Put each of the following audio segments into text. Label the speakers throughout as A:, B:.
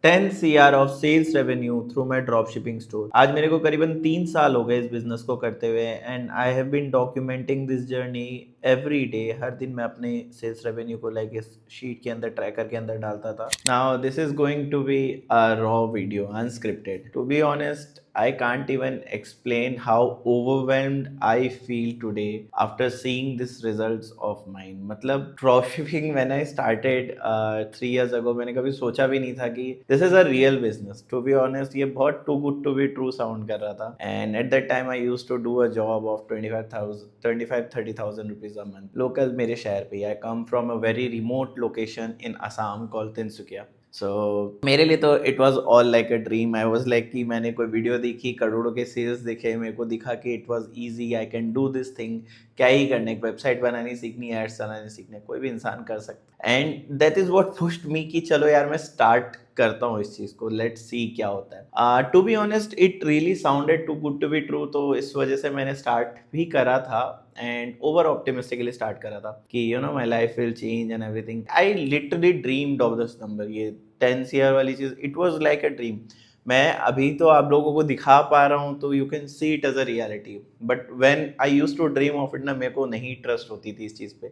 A: 10 CR of sales revenue through my drop shipping store. आज मेरे को करीबन 3 साल हो गए इस बिजनेस को करते हुए and I have been documenting this journey every day. हर दिन मैं अपने सेल्स रेवेन्यू को लाइक इस शीट के अंदर ट्रैकर के अंदर डालता था। Now this is going to be a raw video unscripted. To be honest, I can't even explain how overwhelmed I feel today after seeing these results of mine. मतलब dropshipping when I started 3 years ago मैंने कभी सोचा भी नहीं था कि this is a real business. To be honest, ये बहुत too good to be true sound कर रहा था. And at that time I used to do a job of 25,000-30,000 rupees a month. Local मेरे शहर पे. I come from a very remote location in Assam called Tinsukia. सो मेरे लिए तो it was all like a dream. I was like कि मैंने कोई video देखी, करोड़ों के सेल्स दिखे, मेरे को दिखा कि it was easy, I can do this thing. क्या ही करना, एक वेबसाइट बनानी सीखनी, एड्स चलानी सीखने, कोई भी इंसान कर सकता है। And that is what pushed me कि चलो यार मैं स्टार्ट करता हूँ इस चीज़ को, लेट्स सी क्या होता है। To be honest it really sounded too good to be true, तो इस वजह से मैंने स्टार्ट भी करा था एंड ओवर ऑप्टिमिस्टिकली स्टार्ट करा था कि you know my life will change and everything. I literally dreamed of this number. ये 10 CR वाली चीज़, it was like a dream. मैं अभी तो आप लोगों को दिखा पा रहा हूँ तो you can see it as a reality, but when I used to dream of it ना, मेरे को नहीं ट्रस्ट होती थी इस चीज़ पे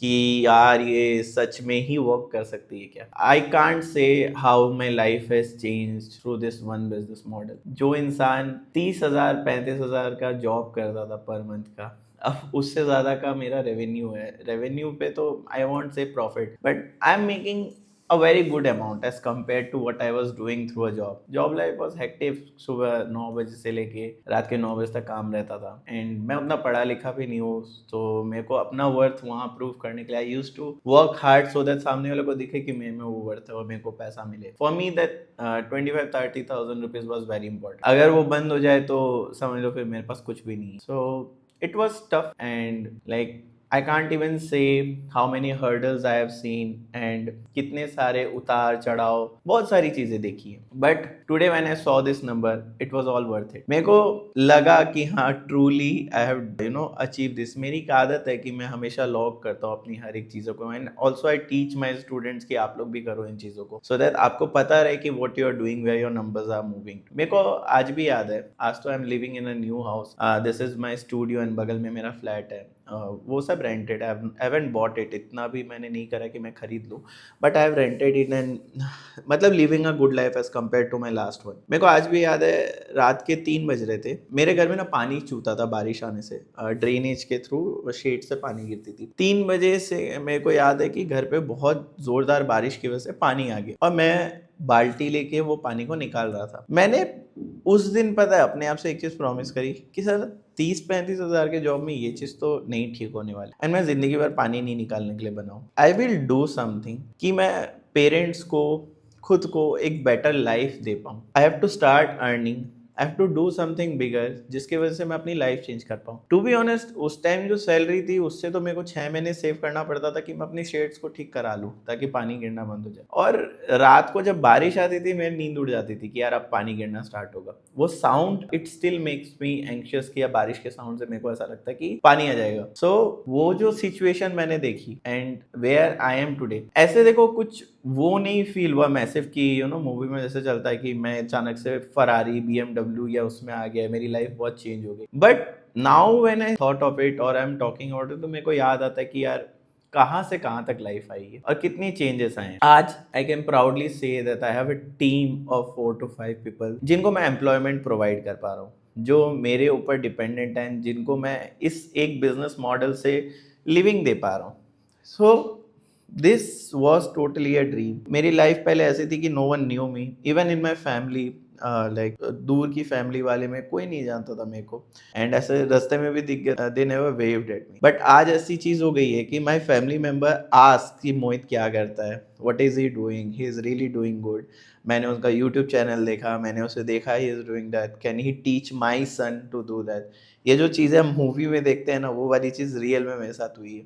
A: कि यार ये सच में ही वर्क कर सकती है क्या। I can't say how my life has change through this one business model. जो इंसान 30,000-35,000 का जॉब करता था पर मंथ का, अब उससे ज्यादा का मेरा रेवेन्यू है। रेवेन्यू पे तो आई वॉन्ट से profit, but I am making a very good amount as compared to what I was doing through a job. Job life was hectic. सुबह 9 बजे से लेके रात के 9 बजे तक काम रहता था एंड मैं उतना पढ़ा लिखा भी नहीं हूँ, तो मेरे को अपना वर्थ वहाँ प्रूव करने के लिए I use to work hard so that सामने वाले को दिखे कि मैं वो वर्थ है और मेरे को पैसा मिले। For me that 25,000-30,000 rupees was very important. अगर वो बंद हो जाए तो समझ लो फिर मेरे पास कुछ भी नहीं। सो it was tough and like I can't even say how many hurdles I have seen and कितने सारे उतार चढ़ाव, बहुत सारी चीजें देखी है। But today when I saw this number it was all worth it. मेरे को लगा कि हाँ truly I have you know achieve this. मेरी एक आदत है कि मैं हमेशा लॉग करता हूँ अपनी हर एक चीजों को and also I teach my students कि आप लोग भी करो इन चीजों को सो दैट आपको पता रहे कि what you are doing, where your numbers are moving. मेरे को आज भी याद है, आज तो I am living in a new house. This is my studio and बगल में मेरा फ्लैट है। वो सब rented. I haven't bought it, इतना भी मैंने नहीं करा कि मैं खरीद लूँ, but I have rented it and मतलब living a good life as compare to my last one. मेरे को आज भी याद है रात के 3 बज रहे थे, मेरे घर में ना पानी चूता था बारिश आने से, ड्रेनेज के थ्रू शेड से पानी गिरती थी। 3 बजे से मेरे को याद है कि घर पे बहुत जोरदार बारिश की वजह से पानी आ गया और मैं बाल्टी लेके वो पानी को निकाल रहा था। मैंने उस दिन पता है अपने आप से एक चीज प्रॉमिस करी कि सर 30-35 हज़ार के जॉब में ये चीज तो नहीं ठीक होने वाली एंड मैं जिंदगी भर पानी नहीं निकालने के लिए बनाऊं। आई विल डू समथिंग कि मैं पेरेंट्स को, खुद को एक बेटर लाइफ दे पाऊं। I have to start earning, I have to do something bigger जिसकी वजह से मैं अपनी लाइफ चेंज कर पाऊँ। टू बी ऑनेस्ट उस टाइम जो सैलरी थी उससे तो मेरे को 6 महीने सेव करना पड़ता था कि मैं अपनी शेड्स को ठीक करा लूँ ताकि पानी गिरना बंद हो जाए। और रात को जब बारिश आती थी मेरी नींद उड़ जाती थी कि यार अब पानी गिरना स्टार्ट होगा। वो sound it still makes me anxious कि बारिश के साउंड से मेरे को ऐसा लगता है कि पानी आ जाएगा। सो वो जो सिचुएशन मैंने देखी and where I am today, ऐसे देखो कुछ वो नहीं फील हुआ मैसिव कि यू नो मूवी में जैसे चलता है कि मैं अचानक से फरारी BMW या उसमें आ गया, मेरी लाइफ बहुत चेंज हो गई। But now when I thought of it और I am talking about it तो मेरे को याद आता है कि यार कहाँ से कहाँ तक लाइफ आई है और कितनी चेंजेस आए हैं। आज I can proudly say that I have a team of 4 to 5 people जिनको मैं एम्प्लॉयमेंट प्रोवाइड कर पा रहा हूँ, जो मेरे ऊपर डिपेंडेंट हैं, जिनको मैं इस एक बिजनेस मॉडल से लिविंग दे पा रहा हूँ। So this was totally a dream. मेरी लाइफ पहले ऐसी थी कि no one knew me, even in my family, like दूर की फैमिली वाले में कोई नहीं जानता था मेरे को एंड ऐसे रास्ते में भी दिख गया, they never waived at me. But आज ऐसी चीज हो गई है कि माई फैमिली मेंबर आस्क कि मोहित क्या करता है, what is he doing, he is really doing good. मैंने उसका यूट्यूब चैनल देखा, मैंने उसे देखा he is doing that, can he teach my son to do that. ये जो चीज़ें हम मूवी में देखते हैं ना वो वाली चीज़ रियल में मेरे साथ हुई है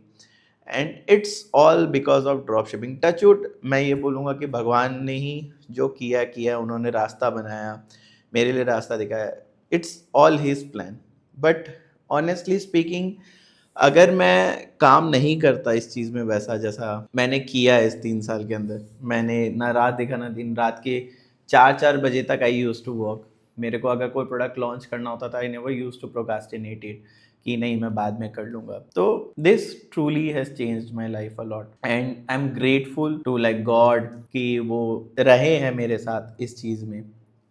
A: and it's all because of drop shipping. Touchwood मैं ये बोलूँगा कि भगवान ने ही जो किया किया, उन्होंने रास्ता बनाया, मेरे लिए रास्ता दिखाया, it's all his plan. But honestly speaking अगर मैं काम नहीं करता इस चीज़ में वैसा जैसा मैंने किया है इस 3 साल के अंदर, मैंने ना रात देखा ना दिन, रात के 4-4 बजे तक आई यूज्ड टू वर्क। मेरे को अगर कोई प्रोडक्ट लॉन्च करना होता था, I never used to procrastinate it कि नहीं मैं बाद में कर लूंगा। तो this truly has changed my life a lot and I am grateful to like God कि वो रहे हैं मेरे साथ इस चीज़ में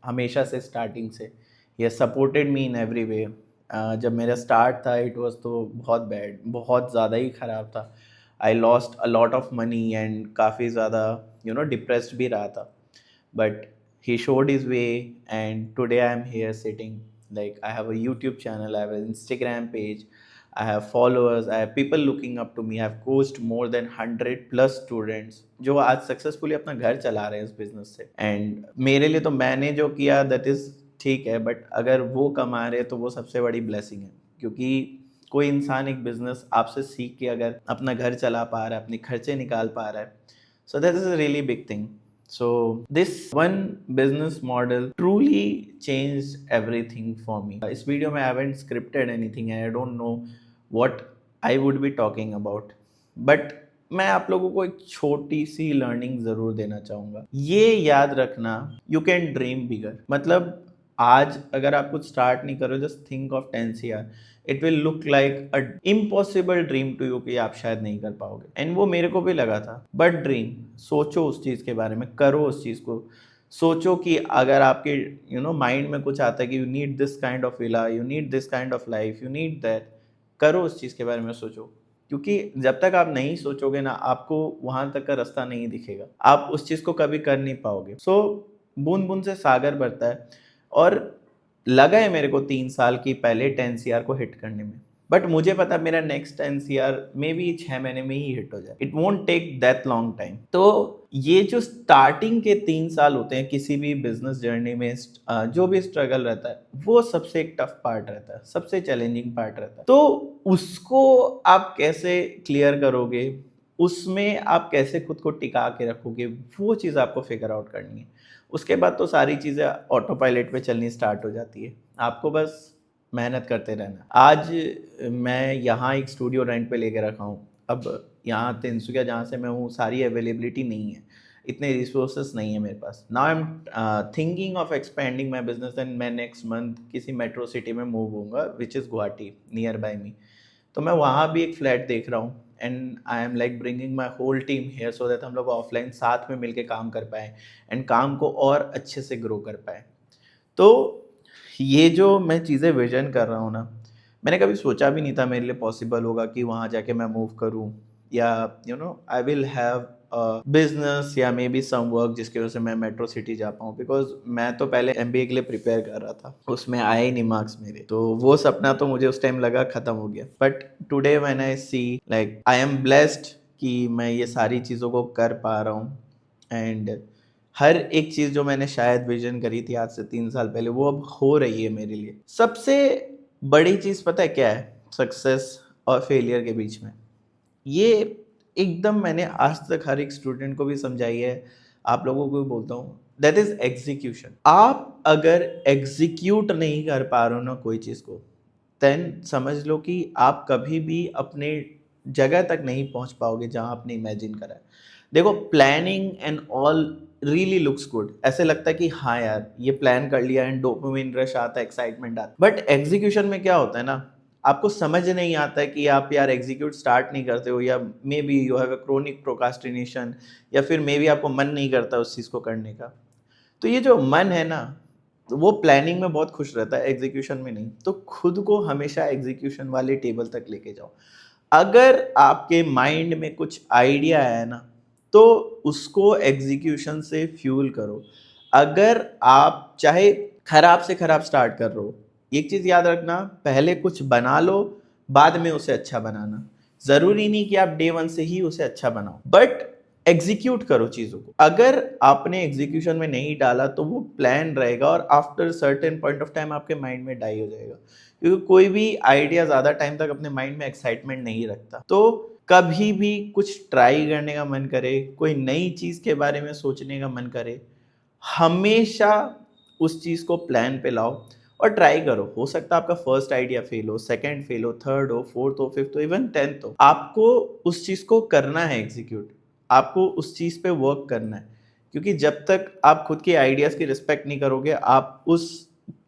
A: हमेशा से, स्टार्टिंग से। ये supported me in every way. जब मेरा स्टार्ट था इट वाज तो बहुत बैड, बहुत ज़्यादा ही ख़राब था। I lost a lot of money and काफ़ी ज़्यादा डिप्रेस्ड भी रहा था। But he showed his way and today I am here sitting. Like I have a YouTube channel, I have an Instagram page, I have followers, I have people looking up to me. I have coached more than 100 plus students जो आज successfully अपना घर चला रहे हैं इस business से। And मेरे लिए तो मैंने जो किया दैट इज ठीक है, बट अगर वो कमा रहे तो वो सबसे बड़ी ब्लेसिंग है। क्योंकि कोई इंसान एक बिजनेस आपसे सीख के अगर अपना घर चला पा रहा है, अपने खर्चे निकाल पा रहा है, so that is a really big thing. So this one business model truly changed everything for me. इस वीडियो में I haven't scripted anything and I don't know what I would be talking about. But मैं आप लोगों को एक छोटी सी learning ज़रूर देना चाहूँगा। ये याद रखना, you can dream bigger। मतलब आज अगर आप कुछ स्टार्ट नहीं करो, just think of 10 CR, it will look like a impossible dream to you कि आप शायद नहीं कर पाओगे। एंड वो मेरे को भी लगा था, बट ड्रीम, सोचो उस चीज़ के बारे में, करो उस चीज़ को। सोचो कि अगर आपके माइंड में कुछ आता है कि you need this kind of villa, you need this kind of life, you need that, करो उस चीज़ के बारे में सोचो। क्योंकि जब तक आप नहीं सोचोगे ना, आपको वहाँ तक का रास्ता नहीं दिखेगा, आप उस चीज़ को कभी कर नहीं पाओगे। सो बूंद बूंद से सागर भरता है। और लगा है मेरे को 3 साल की पहले 10 CR को हिट करने में, बट मुझे पता मेरा नेक्स्ट 10 CR मे बी 6 महीने में ही हिट हो जाए। It won't take that long time. तो ये जो स्टार्टिंग के 3 साल होते हैं किसी भी बिजनेस जर्नी में, जो भी स्ट्रगल रहता है, वो सबसे एक टफ पार्ट रहता है, सबसे चैलेंजिंग पार्ट रहता है। तो उसको आप कैसे क्लियर करोगे, उसमें आप कैसे खुद को टिका के रखोगे, वो चीज़ आपको फिगर आउट करनी है। उसके बाद तो सारी चीज़ें ऑटो पायलट पे चलनी स्टार्ट हो जाती है, आपको बस मेहनत करते रहना। आज मैं यहाँ एक स्टूडियो रेंट पे लेके रखा हूँ। अब यहाँ तिनसुकिया जहाँ से मैं हूँ, सारी अवेलेबिलिटी नहीं है, इतने रिसोर्सेस नहीं है मेरे पास। Now I am thinking of expanding my business and मैं नेक्स्ट मंथ किसी मेट्रो सिटी में मूव होऊंगा which is Guwahati, nearby me. तो मैं वहाँ भी एक फ्लैट देख रहा हूँ and I am like bringing my whole team here so that हम लोग ऑफलाइन साथ में मिलके काम कर पाएँ एंड काम को और अच्छे से ग्रो कर पाएँ। तो ये जो मैं चीज़ें विजन कर रहा हूँ ना, मैंने कभी सोचा भी नहीं था मेरे लिए पॉसिबल होगा कि वहाँ जाके मैं मूव करूँ, या आई विल हैव बिजनेस या मे बी सम वर्क जिसकी वजह से मैं मेट्रो सिटी जा पाऊँ। बिकॉज मैं तो पहले MBA के लिए प्रिपेयर कर रहा था, उसमें आए ही नहीं मार्क्स मेरे, तो वो सपना तो मुझे उस टाइम लगा खत्म हो गया। But today when I see like I am blessed कि मैं ये सारी चीज़ों को कर पा रहा हूँ एंड हर एक चीज़ जो मैंने शायद विजन करी थी आज से 3 साल पहले, वो अब हो रही है मेरे लिए। सबसे बड़ी चीज़ पता है क्या है सक्सेस और फेलियर के बीच में? ये एकदम मैंने आज तक हर एक स्टूडेंट को भी समझाई है, आप लोगों को भी बोलता हूँ, दैट इज एग्जीक्यूशन। आप अगर एग्जीक्यूट नहीं कर पा रहे हो ना कोई चीज़ को, देन समझ लो कि आप कभी भी अपने जगह तक नहीं पहुंच पाओगे जहां आपने इमेजिन करा है। देखो, planning and all really looks good, ऐसे लगता है कि हाँ यार ये प्लान कर लिया एंड डोपामिन रश आता है, एक्साइटमेंट आता है। बट एग्जीक्यूशन में क्या होता है ना, आपको समझ नहीं आता है कि आप यार एग्जीक्यूट स्टार्ट नहीं करते हो, या may be you have a chronic procrastination, या फिर मे बी आपको मन नहीं करता उस चीज़ को करने का। तो ये जो मन है ना, वो प्लानिंग में बहुत खुश रहता है, एग्जीक्यूशन में नहीं। तो खुद को हमेशा एग्जीक्यूशन वाले टेबल तक लेके जाओ। अगर आपके माइंड में कुछ आइडिया है ना, तो उसको एग्जीक्यूशन से फ्यूल करो। अगर आप चाहे खराब से खराब स्टार्ट कर रहे हो, एक चीज़ याद रखना, पहले कुछ बना लो, बाद में उसे अच्छा बनाना। ज़रूरी नहीं कि आप डे 1 से ही उसे अच्छा बनाओ, बट एग्जीक्यूट करो चीज़ों को। अगर आपने एग्जीक्यूशन में नहीं डाला तो वो प्लान रहेगा और after certain point of time आपके माइंड में डाई हो जाएगा। क्योंकि कोई भी आइडिया ज़्यादा टाइम तक अपने माइंड में एक्साइटमेंट नहीं रखता। तो कभी भी कुछ ट्राई करने का मन करे, कोई नई चीज़ के बारे में सोचने का मन करे, हमेशा उस चीज़ को प्लान पे लाओ और ट्राई करो। हो सकता है आपका फर्स्ट आइडिया फेल हो, सेकंड फेल हो, थर्ड हो, फोर्थ हो, फिफ्थ हो, इवन 10th हो, आपको उस चीज़ को करना है एग्जीक्यूट, आपको उस चीज़ पे वर्क करना है। क्योंकि जब तक आप खुद के आइडियाज़ की रिस्पेक्ट नहीं करोगे, आप उस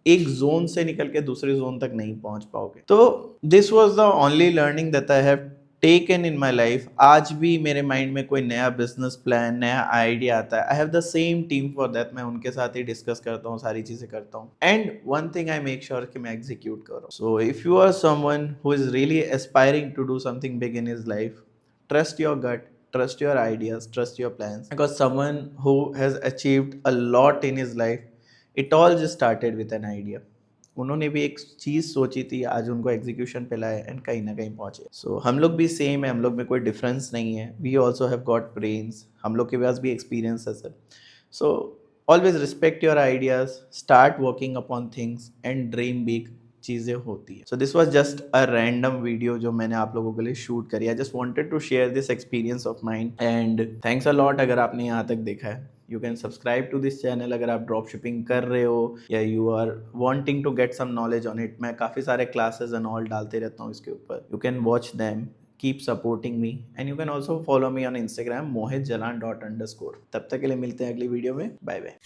A: एक ज़ोन से निकल के दूसरे ज़ोन तक नहीं पहुंच पाओगे। तो this was the only learning that I have taken in my life. आज भी मेरे माइंड में कोई नया बिजनेस प्लान, नया आइडिया आता है, I have the same team for that. मैं उनके साथ ही डिस्कस करता हूँ, सारी चीज़ें करता हूँ, and one thing I make sure कि मैं एग्जीक्यूट कर रहा हूँ। So if you are someone who is really aspiring to do something big in his life, trust your gut, trust your ideas, trust your plans, because someone who has achieved a lot in his life, it all just started with an idea. उन्होंने भी एक चीज़ सोची थी, आज उनको execution पे लाए and कहीं ना कहीं पहुंचे। सो हम लोग भी सेम है, हम लोग में कोई डिफरेंस नहीं है। We also have got brains, हम लोग के पास भी एक्सपीरियंस है sir. So always respect your ideas, start working upon things and dream big. चीज़ें होती है। So this was just a random video जो मैंने आप लोगों के लिए शूट करी। I just wanted to share this experience of mind, and thanks a lot अगर आपने यहाँ तक देखा है। You can subscribe to this channel अगर आप ड्रॉप शिपिंग कर रहे हो या you are wanting to get some knowledge on it. मैं काफ़ी सारे क्लासेस एंड ऑल डालते रहता हूँ इसके ऊपर। You can watch them, keep supporting me, and you can also follow me on Instagram mohitjalan._। तब तक के लिए मिलते हैं अगली वीडियो में। Bye bye.